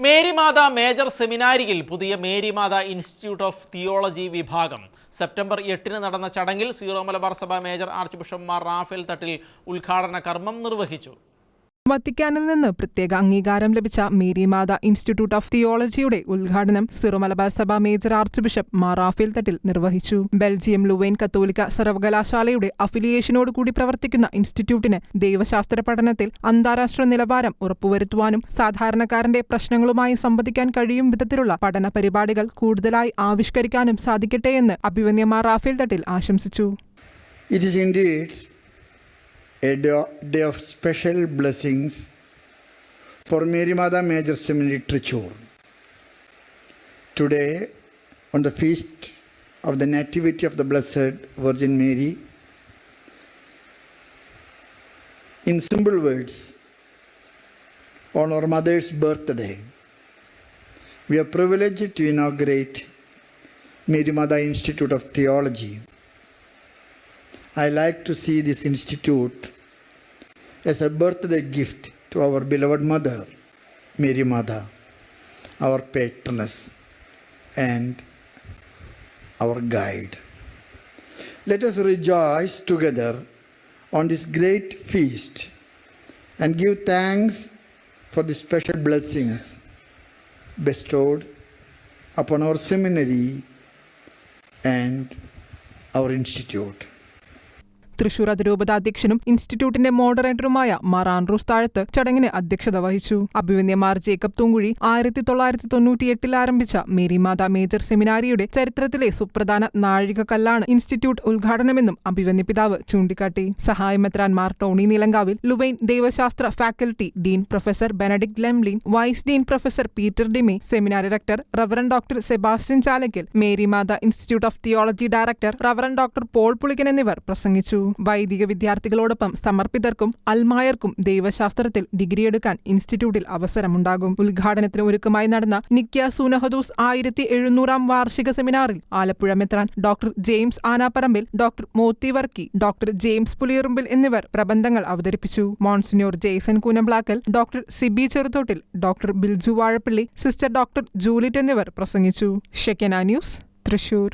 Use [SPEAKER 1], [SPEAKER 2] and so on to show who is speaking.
[SPEAKER 1] Marymatha major സെമിനാരിയിൽ പുതിയ Marymatha institute of theology വിഭാഗം സെപ്റ്റംബർ 8 നടന്ന ചടങ്ങിൽ സീറോ മലബാർ സഭ major archbishop Mar Raphael Thattil ഉദ്ഘാടന കർമ്മം നിർവഹിച്ചു.
[SPEAKER 2] വത്തിക്കാനിൽ നിന്ന് പ്രത്യേക അംഗീകാരം ലഭിച്ച മേരിമാത ഇൻസ്റ്റിറ്റ്യൂട്ട് ഓഫ് തിയോളജിയുടെ ഉദ്ഘാടനം സീറോ മലബാർ സഭ major archbishop Mar Raphael Thattil നിർവഹിച്ചു. ബെൽജിയം ലുവൈൻ കത്തോലിക്ക സർവകലാശാലയുടെ അഫിലിയേഷനോടുകൂടി പ്രവർത്തിക്കുന്ന ഇൻസ്റ്റിറ്റ്യൂട്ടിന് ദൈവശാസ്ത്ര പഠനത്തിൽ അന്താരാഷ്ട്ര നിലവാരം ഉറപ്പുവരുത്തുവാനും സാധാരണക്കാരന്റെ പ്രശ്നങ്ങളുമായി സംവദിക്കാൻ കഴിയും വിധത്തിലുള്ള പഠന പരിപാടികൾ കൂടുതലായി ആവിഷ്കരിക്കാനും സാധിക്കട്ടെയെന്ന് അഭിവന്യ മാർ റാഫേൽ തട്ടിൽ ആശംസിച്ചു.
[SPEAKER 3] A day of special blessings for Merimada Major Seminary Trichur. Today, on the feast of the Nativity of the Blessed Virgin Mary, in simple words, on our mother's birthday, we are privileged to inaugurate Merimada Institute of Theology. I like to see this institute as a birthday gift to our beloved mother, Mary Mada, our patroness and our guide. Let us rejoice together on this great feast and give thanks for the special blessings bestowed upon our seminary and our institute.
[SPEAKER 2] Thrissur അതിരൂപതാധ്യക്ഷനും ഇൻസ്റ്റിറ്റ്യൂട്ടിന്റെ മോഡറേറ്ററുമായ Mar Andrews താഴത്ത് ചടങ്ങിന് അധ്യക്ഷത വഹിച്ചു. അഭിവന്യ Mar Jacob Thoomkuzhy 1998 ആരംഭിച്ച Marymatha major സെമിനാരിയുടെ ചരിത്രത്തിലെ സുപ്രധാന നാഴികക്കല്ലാണ് institute ഉദ്ഘാടനമെന്നും അഭിവന്യ പിതാവ് ചൂണ്ടിക്കാട്ടി. സഹായമെത്രാൻ മാർ ടോണി നീലങ്കാവിൽ, ലുവൈൻ ദൈവശാസ്ത്ര faculty dean professor Benedict Lemmelijn, vice dean professor Peter De Mey, seminary rector reverend doctor Sebastian Chalakkal, Marymatha institute of theology director reverend doctor Paul Pulikkan എന്നിവർ പ്രസംഗിച്ചു. വൈദിക വിദ്യാർത്ഥികളോടൊപ്പം സമർപ്പിതർക്കും അൽമായർക്കും ദൈവശാസ്ത്രത്തിൽ ഡിഗ്രിയെടുക്കാൻ ഇൻസ്റ്റിറ്റ്യൂട്ടിൽ അവസരമുണ്ടാകും. ഉദ്ഘാടനത്തിന് ഒരുക്കമായി നടന്ന നിക്യ സൂനഹദൂസ് 1700 വാർഷിക സെമിനാറിൽ ആലപ്പുഴ മെത്രാൻ doctor James Anaparambil, doctor Mothy Varkey, doctor James Puliyurumpil എന്നിവർ പ്രബന്ധങ്ങൾ അവതരിപ്പിച്ചു. Monsignor Jaison Koonamplackal, doctor Siby Cheruthottil, doctor Bilju Vazhappilly, sister doctor Julit എന്നിവർ പ്രസംഗിച്ചു. ഷെക്കന ന്യൂസ്, തൃശൂർ.